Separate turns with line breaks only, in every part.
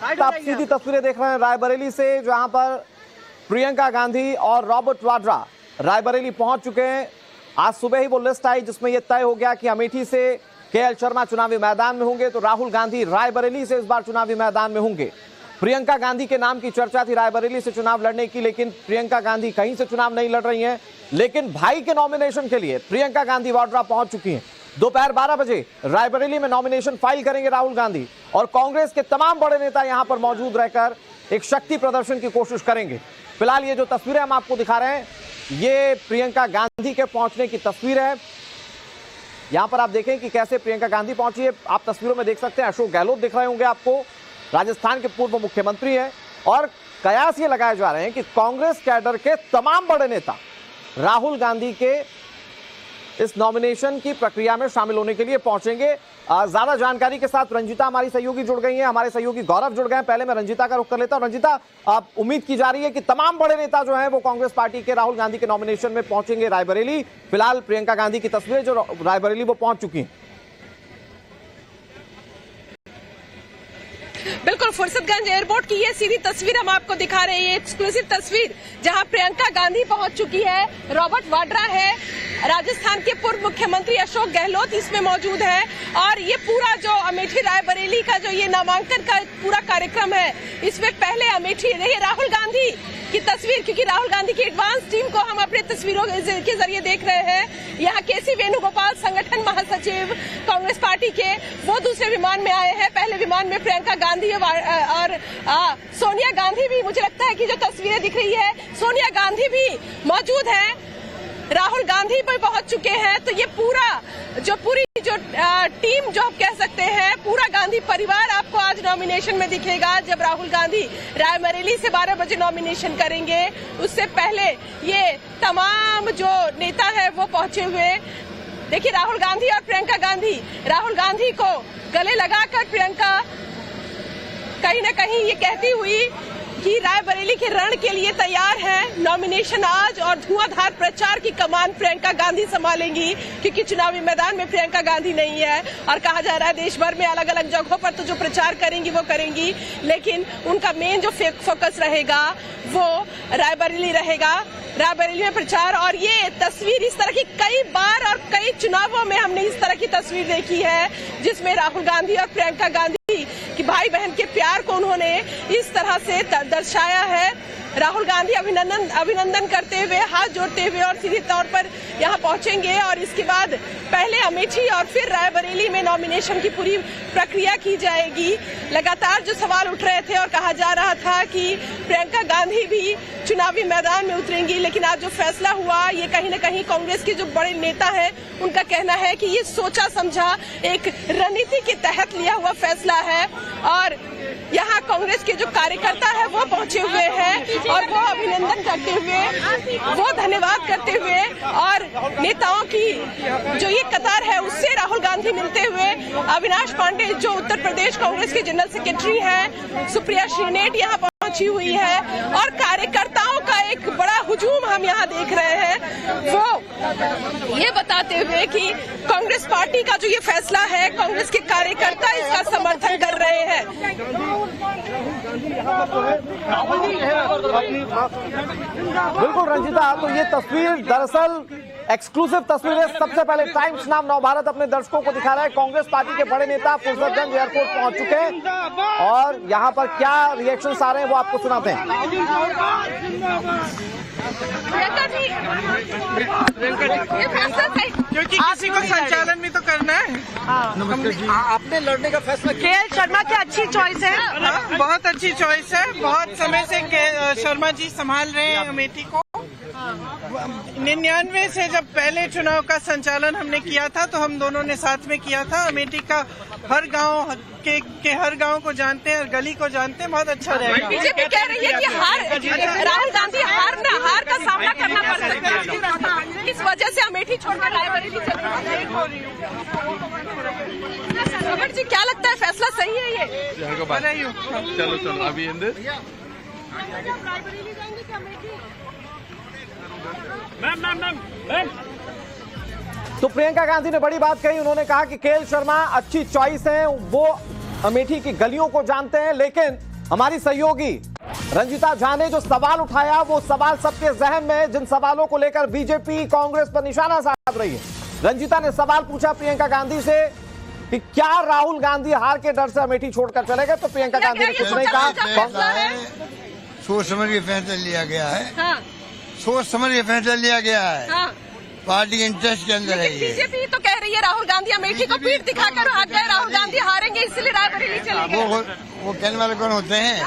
आप सीधी तस्वीरें देख रहे हैं रायबरेली से, जहां पर प्रियंका गांधी और रॉबर्ट वाड्रा रायबरेली पहुंच चुके हैं। आज सुबह ही वो लिस्ट आई जिसमें यह तय हो गया कि अमेठी से केएल शर्मा चुनावी मैदान में होंगे, तो राहुल गांधी रायबरेली से इस बार चुनावी मैदान में होंगे। प्रियंका गांधी के नाम की चर्चा थी रायबरेली से चुनाव लड़ने की, लेकिन प्रियंका गांधी कहीं से चुनाव नहीं लड़ रही हैं। लेकिन भाई के नॉमिनेशन के लिए प्रियंका गांधी वाड्रा पहुंच चुकी हैं। दोपहर 12 बजे रायबरेली में नॉमिनेशन फाइल करेंगे राहुल गांधी, और कांग्रेस के तमाम बड़े नेता यहां पर मौजूद रहकर एक शक्ति प्रदर्शन की कोशिश करेंगे। फिलहाल ये जो तस्वीरें हम आपको दिखा रहे हैं, ये प्रियंका गांधी के पहुंचने की तस्वीर है। यहां पर आप देखें कि कैसे प्रियंका गांधी पहुंची है। आप तस्वीरों में देख सकते हैं अशोक गहलोत दिख रहे होंगे आपको, राजस्थान के पूर्व मुख्यमंत्री हैं, और कयास ये लगाए जा रहे हैं कि कांग्रेस कैडर के तमाम बड़े नेता राहुल गांधी के इस नॉमिनेशन की प्रक्रिया में शामिल होने के लिए पहुंचेंगे। ज्यादा जानकारी के साथ रंजिता हमारी सहयोगी जुड़ गई हैं, हमारे सहयोगी गौरव जुड़ गए हैं। पहले मैं रंजिता का रुख कर लेता हूं। रंजिता, उम्मीद की जा रही है कि तमाम बड़े नेता जो हैं वो कांग्रेस पार्टी के राहुल गांधी के नॉमिनेशन में पहुंचेंगे रायबरेली। फिलहाल प्रियंका गांधी की तस्वीरें जो रायबरेली वो पहुंच चुकी हैं।
बिल्कुल, फुर्सतगंज एयरपोर्ट की ये सीधी तस्वीर हम आपको दिखा रहे हैं, एक्सक्लूसिव तस्वीर, जहां प्रियंका गांधी पहुंच चुकी है, रॉबर्ट वाड्रा है, राजस्थान के पूर्व मुख्यमंत्री अशोक गहलोत इसमें मौजूद है, और ये पूरा जो अमेठी रायबरेली का जो ये नामांकन का पूरा कार्यक्रम है, इसमें पहले अमेठी रही राहुल गांधी की तस्वीर, क्योंकि राहुल गांधी की एडवांस टीम को हम अपने तस्वीरों के जरिए देख रहे हैं। यहाँ केसी वेणुगोपाल संगठन महासचिव कांग्रेस पार्टी के, वो दूसरे विमान में आए हैं। पहले विमान में प्रियंका गांधी और सोनिया गांधी भी, मुझे लगता है कि जो तस्वीरें दिख रही है सोनिया गांधी भी मौजूद है, राहुल गांधी भी पहुंच चुके हैं। तो ये पूरी टीम जो आप कह सकते हैं, पूरा गांधी परिवार आपको आज नॉमिनेशन में दिखेगा। जब राहुल गांधी रायबरेली से 12 बजे नॉमिनेशन करेंगे, उससे पहले ये तमाम जो नेता है वो पहुंचे हुए। देखिए राहुल गांधी और प्रियंका गांधी, राहुल गांधी को गले लगाकर प्रियंका कहीं न कहीं ये कहती हुई कि रायबरेली के रण के लिए तैयार है। नॉमिनेशन आज, और धुआंधार प्रचार की कमान प्रियंका गांधी संभालेंगी, क्योंकि चुनावी मैदान में प्रियंका गांधी नहीं है। और कहा जा रहा है देश भर में अलग अलग जगहों पर तो जो प्रचार करेंगी वो करेंगी, लेकिन उनका मेन जो फोकस रहेगा वो रायबरेली रहेगा, रायबरेली में प्रचार। और ये तस्वीर इस तरह की कई बार और कई चुनावों में हमने इस तरह की तस्वीर देखी है, जिसमें राहुल गांधी और प्रियंका गांधी कि भाई बहन के प्यार को उन्होंने इस तरह से दर्शाया है। राहुल गांधी अभिनंदन करते हुए, हाथ जोड़ते हुए और सीधे तौर पर यहाँ पहुंचेंगे, और इसके बाद पहले अमेठी और फिर रायबरेली में नॉमिनेशन की पूरी प्रक्रिया की जाएगी। लगातार जो सवाल उठ रहे थे और कहा जा रहा था कि प्रियंका गांधी भी चुनावी मैदान में उतरेंगी, लेकिन आज जो फैसला हुआ, ये कहीं न कहीं कांग्रेस के जो बड़े नेता हैं उनका कहना है कि ये सोचा समझा एक रणनीति के तहत लिया हुआ फैसला है। और यहाँ कांग्रेस के जो कार्यकर्ता है वो पहुंचे हुए हैं, और वो अभिनंदन करते हुए, वो धन्यवाद करते हुए, और नेताओं की जो ये कतार है उससे राहुल गांधी मिलते हुए, अविनाश पांडे जो उत्तर प्रदेश कांग्रेस के जनरल सेक्रेटरी हैं, सुप्रिया श्रीनेट यहाँ पहुंची हुई है, और कार्यकर्ताओं का एक बड़ा हुजूम हम यहाँ देख रहे हैं, वो ये बताते हुए कि कांग्रेस पार्टी का जो ये फैसला है, कांग्रेस के कार्यकर्ता इसका समर्थन कर रहे हैं।
बिल्कुल रंजिता, तो ये तस्वीर दरअसल एक्सक्लूसिव तस्वीर है। सबसे पहले टाइम्स नाम नवभारत अपने दर्शकों को दिखा रहा है, कांग्रेस पार्टी के बड़े नेता फुर्सतगंज एयरपोर्ट पहुंच चुके हैं, और यहाँ पर क्या रिएक्शंस आ रहे हैं वो आपको सुनाते हैं।
क्योंकि किसी को संचालन भी तो करना है।
आपने लड़ने का फैसला किया।
केएल शर्मा की अच्छी चॉइस है,
बहुत अच्छी चॉइस है। बहुत समय से शर्मा जी संभाल रहे हैं अमेठी को। 99 से जब पहले चुनाव का संचालन हमने किया था, तो हम दोनों ने साथ में किया था। अमेठी का हर गांव के हर गांव को जानते हैं, हर गली को जानते हैं। बहुत अच्छा रहेगा।
बीजेपी कह रही है कि राहुल गांधी हार का सामना करना पड़ सकता है, इस वजह से अमेठी छोड़कर रायबरेली चल रही है। जी क्या लगता है, फैसला सही है ये?
चलो अभी
तो प्रियंका गांधी ने बड़ी बात कही। उन्होंने कहा कि केएल शर्मा अच्छी चॉइस है, वो अमेठी की गलियों को जानते हैं, लेकिन हमारी सहयोगी रंजिता झा ने जो सवाल उठाया वो सवाल सबके जहन में, जिन सवालों को लेकर बीजेपी कांग्रेस पर निशाना साध रही है। रंजिता ने सवाल पूछा प्रियंका गांधी से कि क्या राहुल गांधी हार के डर से अमेठी छोड़कर चले गए, तो प्रियंका गांधी ने कुछ नहीं कहा।
सोच समझ के फैसला लिया गया है।
हाँ।
सोच समझ के फैसला लिया गया है।
हाँ।
पार्टी के इंटरेस्ट के अंदर है ये।
बीजेपी तो कह रही है राहुल गांधी अमेठी को पीठ दिखाकर भाग गए, राहुल गांधी हारेंगे इसलिए रायबरेली चले गए।
वो कहने वाले कौन होते हैं?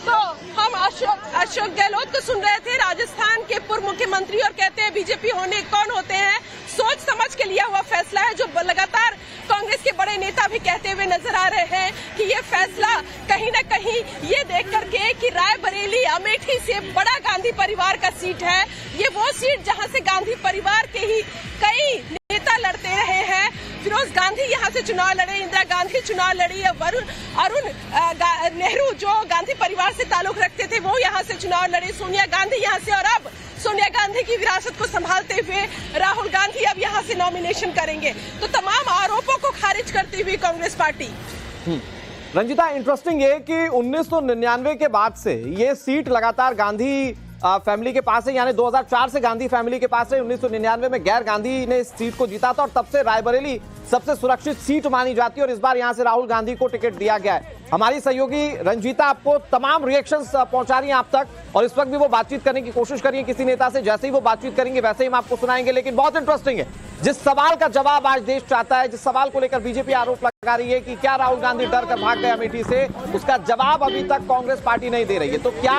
तो हम अशोक गहलोत को सुन रहे थे, राजस्थान के पूर्व मुख्यमंत्री, और कहते हैं बीजेपी होने कौन होते हैं, सोच समझ के लिया हुआ फैसला है, जो लगातार कांग्रेस के बड़े नेता भी कहते हुए नजर आ रहे हैं कि ये फैसला कहीं न कहीं ये देख करके कि रायबरेली अमेठी से बड़ा गांधी परिवार का सीट है, ये वो सीट जहां से गांधी परिवार के ही कई नेता लड़ते रहे हैं। फिरोज गांधी यहाँ से चुनाव लड़े, इंदिरा गांधी चुनाव लड़ी, अरुण नेहरू जो गांधी परिवार से ताल्लुक रखते थे वो यहाँ से चुनाव लड़े, सोनिया गांधी यहाँ से, और अब सोनिया गांधी की विरासत को संभालते हुए राहुल गांधी अब यहाँ से नॉमिनेशन करेंगे। तो तमाम आरोपों को खारिज करती हुई कांग्रेस पार्टी।
रंजिता, इंटरेस्टिंग है कि 1999 के बाद से ये सीट लगातार गांधी फैमिली के पास है, यानी 2004 से गांधी फैमिली के पास है। 1999 में गैर गांधी ने इस सीट को जीता था और तब से रायबरेली सबसे सुरक्षित सीट मानी जाती है और इस बार यहां से राहुल गांधी को टिकट दिया गया है। हमारी सहयोगी रंजीता आपको तमाम रिएक्शंस पहुंचा रही हैं आप तक, और इस वक्त भी वो बातचीत करने की कोशिश कर रही है किसी नेता से। जैसे ही वो बातचीत करेंगे वैसे ही हम आपको सुनाएंगे। लेकिन बहुत इंटरेस्टिंग है, जिस सवाल का जवाब आज देश चाहता है, जिस सवाल को लेकर बीजेपी आरोप लगा रही है कि क्या राहुल गांधी डर कर भाग गए अमेठी से, उसका जवाब अभी तक कांग्रेस पार्टी नहीं दे रही है। तो क्या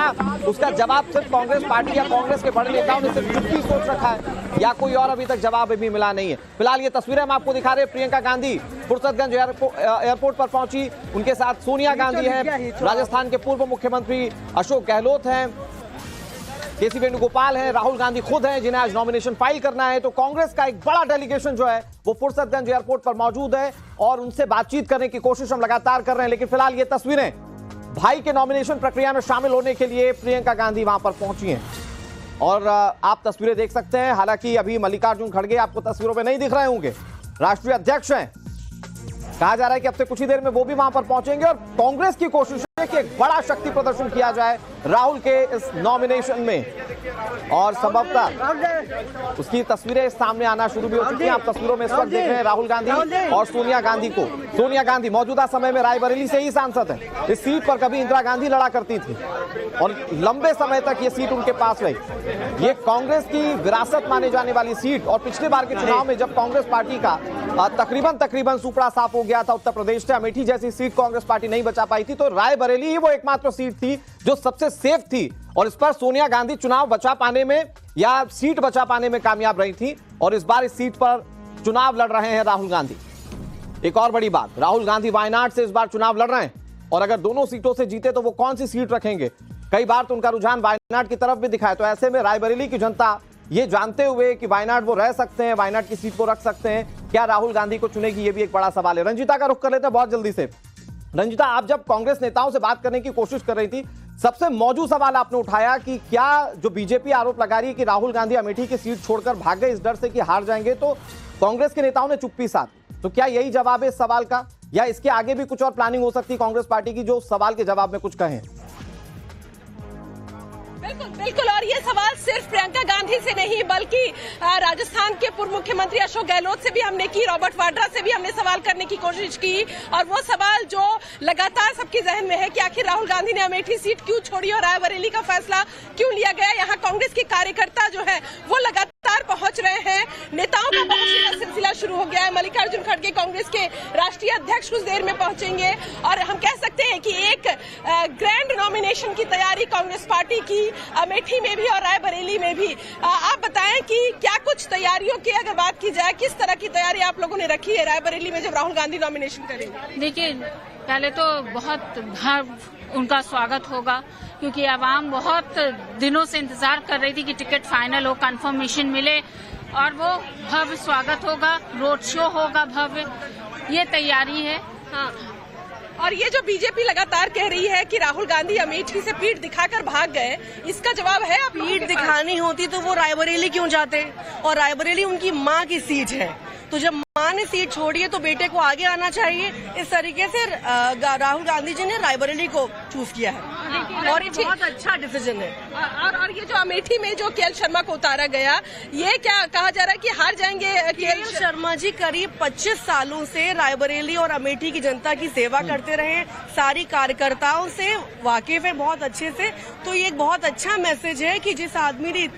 उसका जवाब सिर्फ कांग्रेस पार्टी या कांग्रेस के बड़े नेताओं ने सिर्फ चुप्पी सोच रखा है, या कोई और अभी तक जवाब अभी मिला नहीं है? फिलहाल ये तस्वीरें हम आपको दिखा रहे हैं। प्रियंका गांधी फुर्सतगंज एयरपोर्ट पर पहुंची, उनके साथ सोनिया गांधी हैं, राजस्थान के पूर्व मुख्यमंत्री अशोक गहलोत हैं, केसी वेणुगोपाल हैं, राहुल गांधी खुद हैं जिन्हें आज नॉमिनेशन फाइल करना है। तो कांग्रेस का एक बड़ा डेलीगेशन जो है वो फुर्सतगंज एयरपोर्ट पर मौजूद है और उनसे बातचीत करने की कोशिश हम लगातार कर रहे हैं। लेकिन फिलहाल ये तस्वीरें भाई के नॉमिनेशन प्रक्रिया में शामिल होने के लिए प्रियंका गांधी वहां पर पहुंची हैं और आप तस्वीरें देख सकते हैं। हालांकि अभी मल्लिकार्जुन खड़गे आपको तस्वीरों में नहीं दिख रहे होंगे, राष्ट्रीय अध्यक्ष हैं। कहा जा रहा है कि अब से कुछ ही देर में वो भी वहां पर पहुंचेंगे और कांग्रेस की कोशिश है कि एक बड़ा शक्ति प्रदर्शन किया जाए राहुल के इस नॉमिनेशन में, और संभवतः उसकी तस्वीरें सामने आना शुरू भी हो चुकी हैं। आप तस्वीरों में इस वक्त देख रहे हैं राहुल गांधी और सोनिया गांधी को। सोनिया गांधी मौजूदा समय में रायबरेली से ही सांसद है। इस सीट पर कभी इंदिरा गांधी लड़ा करती थी और लंबे समय तक ये सीट उनके पास रही। ये कांग्रेस की विरासत माने जाने वाली सीट, और पिछले बार के चुनाव में जब कांग्रेस पार्टी का तकरीबन सुपड़ा साफ हो गया था उत्तर प्रदेश से, अमेठी जैसी सीट कांग्रेस पार्टी नहीं बचा पाई थी, तो रायबरेली ही वो एकमात्र सीट थी जो सबसे सेफ थी और इस पर सोनिया गांधी चुनाव बचा पाने में या सीट बचा पाने में कामयाब रही थी। और इस बार इस सीट पर चुनाव लड़ रहे हैं राहुल गांधी। एक और बड़ी बात, राहुल गांधी वायनाड से इस बार चुनाव लड़ रहे हैं और अगर दोनों सीटों से जीते तो वो कौन सी सीट रखेंगे? कई बार तो उनका रुझान वायनाड की तरफ भी दिखा है। तो ऐसे में रायबरेली की जनता ये जानते हुए कि वायनाड वो रह सकते हैं, वायनाड की सीट को रख सकते हैं, क्या राहुल गांधी को चुनेगी? ये भी एक बड़ा सवाल है। रंजिता का रुख कर लेते हैं बहुत जल्दी से। रंजिता, आप जब कांग्रेस नेताओं से बात करने की कोशिश कर रही थी, सबसे मौजूद सवाल आपने उठाया कि क्या जो बीजेपी आरोप लगा रही है कि राहुल गांधी अमेठी की सीट छोड़कर भाग गए इस डर से कि हार जाएंगे, तो कांग्रेस के नेताओं ने चुप्पी साध, तो क्या यही जवाब है इस सवाल का, या इसके आगे भी कुछ और प्लानिंग हो सकती है कांग्रेस पार्टी की जो सवाल के जवाब में कुछ कहें?
बिल्कुल बिल्कुल, और ये सवाल सिर्फ प्रियंका गांधी से नहीं बल्कि राजस्थान के पूर्व मुख्यमंत्री अशोक गहलोत से भी हमने की, रॉबर्ट वाड्रा से भी हमने सवाल करने की कोशिश की, और वो सवाल जो लगातार सबके जहन में है कि आखिर राहुल गांधी ने अमेठी सीट क्यों छोड़ी और रायबरेली का फैसला क्यों लिया गया। यहाँ कांग्रेस के कार्यकर्ता जो है वो लगातार पहुंच रहे हैं, नेताओं का पहुंचने का सिलसिला शुरू हो गया है। मल्लिकार्जुन खड़गे कांग्रेस के राष्ट्रीय अध्यक्ष कुछ देर में पहुंचेंगे और हम कह सकते हैं कि एक ग्रैंड नॉमिनेशन की तैयारी कांग्रेस पार्टी की अमेठी में भी और रायबरेली में भी। आप बताएं कि क्या कुछ तैयारियों की अगर बात की जाए, किस तरह की तैयारी आप लोगों ने रखी है रायबरेली में जब राहुल गांधी नॉमिनेशन करेंगे?
देखिए, पहले तो बहुत उनका स्वागत होगा क्योंकि आवाम बहुत दिनों से इंतजार कर रही थी कि टिकट फाइनल हो, कंफर्मेशन मिले, और वो भव्य स्वागत होगा, रोड शो होगा भव्य, ये तैयारी है।
हाँ, और ये जो बीजेपी लगातार कह रही है कि राहुल गांधी अमेठी से पीठ दिखाकर भाग गए, इसका जवाब है?
पीठ दिखानी होती तो वो रायबरेली क्यों जाते, और रायबरेली उनकी माँ की सीट है, तो जब माँ ने सीट छोड़ी है तो बेटे को आगे आना चाहिए। इस तरीके से राहुल गांधी जी ने रायबरेली को चूज किया है और ये बहुत अच्छा डिसीजन है।
और ये जो अमेठी में जो केएल शर्मा को उतारा गया, ये क्या कहा जा रहा है कि हार जाएंगे
केएल शर्मा जी करीब 25 सालों से रायबरेली और अमेठी की जनता की सेवा करते रहे, सारी कार्यकर्ताओं से वाकिफ है बहुत अच्छे से। तो ये एक बहुत अच्छा मैसेज है कि जिस आदमी ने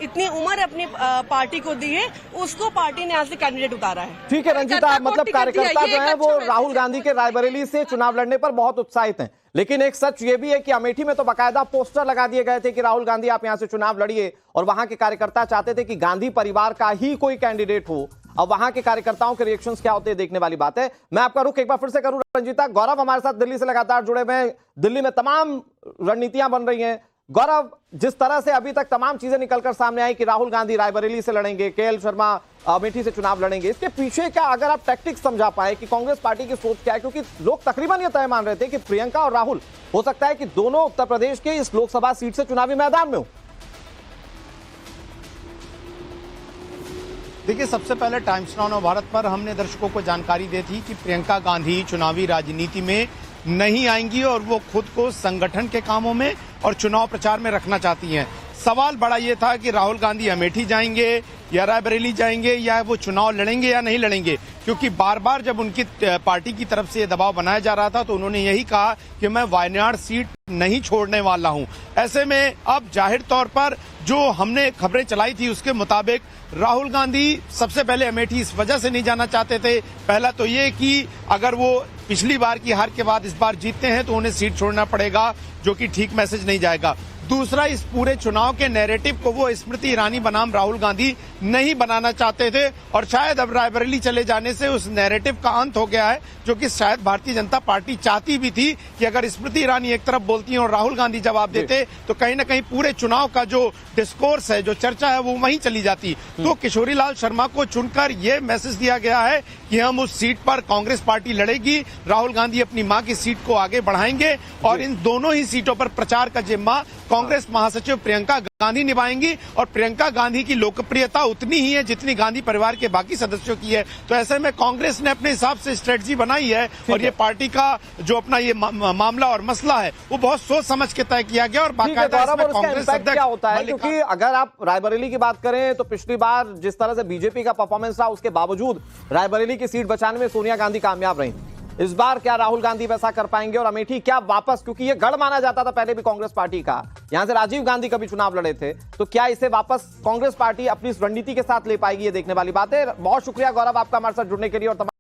इतनी उम्र अपनी पार्टी को दी है, उसको पार्टी ने आज से कैंडिडेट उतारा है।
ठीक है रंजीता, मतलब कार्यकर्ता जो है वो राहुल गांधी के रायबरेली से चुनाव लड़ने पर बहुत उत्साहित हैं, लेकिन एक सच ये भी है कि अमेठी में तो बाकायदा पोस्टर लगा दिए गए थे कि राहुल गांधी आप यहां से चुनाव लड़िए, और वहां के कार्यकर्ता चाहते थे कि गांधी परिवार का ही कोई कैंडिडेट हो। अब वहां के कार्यकर्ताओं के रिएक्शंस क्या होते हैं देखने वाली बात है। मैं आपका रुख एक बार फिर से करूं रंजीता। गौरव हमारे साथ दिल्ली से लगातार जुड़े हुए हैं, दिल्ली में तमाम रणनीतियां बन रही हैं। गौरव, जिस तरह से अभी तक तमाम चीजें निकलकर सामने आई कि राहुल गांधी रायबरेली से लड़ेंगे, केएल शर्मा अमेठी से चुनाव लड़ेंगे, इसके पीछे क्या अगर आप टैक्टिक्स समझा पाए कि कांग्रेस पार्टी की सोच क्या है? क्योंकि लोग तकरीबन ये तय मान रहे थे कि प्रियंका और राहुल हो सकता है कि दोनों उत्तर प्रदेश के इस लोकसभा सीट से चुनावी मैदान में हो।
देखिए, सबसे पहले टाइम्स नाउ भारत पर हमने दर्शकों को जानकारी दी थी कि प्रियंका गांधी चुनावी राजनीति में नहीं आएंगी और वो खुद को संगठन के कामों में और चुनाव प्रचार में रखना चाहती हैं। सवाल बड़ा ये था कि राहुल गांधी अमेठी जाएंगे या रायबरेली जाएंगे, या वो चुनाव लड़ेंगे या नहीं लड़ेंगे, क्योंकि बार बार जब उनकी पार्टी की तरफ से ये दबाव बनाया जा रहा था तो उन्होंने यही कहा कि मैं वायनाड सीट नहीं छोड़ने वाला हूं। ऐसे में अब जाहिर तौर पर जो हमने खबरें चलाई थी उसके मुताबिक राहुल गांधी सबसे पहले अमेठी इस वजह से नहीं जाना चाहते थे, पहला तो ये कि अगर वो पिछली बार की हार के बाद इस बार जीतते हैं तो उन्हें सीट छोड़ना पड़ेगा, जो कि ठीक मैसेज नहीं जाएगा। दूसरा, इस पूरे चुनाव के नैरेटिव को वो स्मृति ईरानी बनाम राहुल गांधी नहीं बनाना चाहते थे, और शायद अब रायबरेली चले जाने से उस नैरेटिव का अंत हो गया है, जो कि शायद भारतीय जनता पार्टी चाहती भी थी कि अगर स्मृति ईरानी एक तरफ बोलती हैं और राहुल गांधी जवाब देते तो कहीं ना कहीं पूरे चुनाव का जो डिस्कोर्स है, जो चर्चा है, वो वहीं चली जाती। तो किशोरी लाल शर्मा को चुनकर ये मैसेज दिया गया है कि हम उस सीट पर कांग्रेस पार्टी लड़ेगी, राहुल गांधी अपनी मां की सीट को आगे बढ़ाएंगे और इन दोनों ही सीटों पर प्रचार का जिम्मा कांग्रेस महासचिव प्रियंका गांधी निभाएंगी। और प्रियंका गांधी की लोकप्रियता उतनी ही है जितनी गांधी परिवार के बाकी सदस्यों की है। तो ऐसे में कांग्रेस ने अपने हिसाब से स्ट्रेटजी बनाई है, और ये पार्टी का जो अपना ये मामला और मसला है वो बहुत सोच समझ के तय किया गया। और बाकायदा इसमें कांग्रेस अध्यक्ष
क्या होता है, क्योंकि अगर आप रायबरेली की बात करें तो पिछली बार जिस तरह से बीजेपी का परफॉर्मेंस रहा, उसके बावजूद रायबरेली की सीट बचाने में सोनिया गांधी कामयाब रही। इस बार क्या राहुल गांधी वैसा कर पाएंगे? और अमेठी क्या वापस, क्योंकि ये गढ़ माना जाता था पहले भी कांग्रेस पार्टी का, यहां से राजीव गांधी कभी चुनाव लड़े थे, तो क्या इसे वापस कांग्रेस पार्टी अपनी रणनीति के साथ ले पाएगी? ये देखने वाली बात है। बहुत शुक्रिया गौरव आपका हमारे साथ जुड़ने के लिए और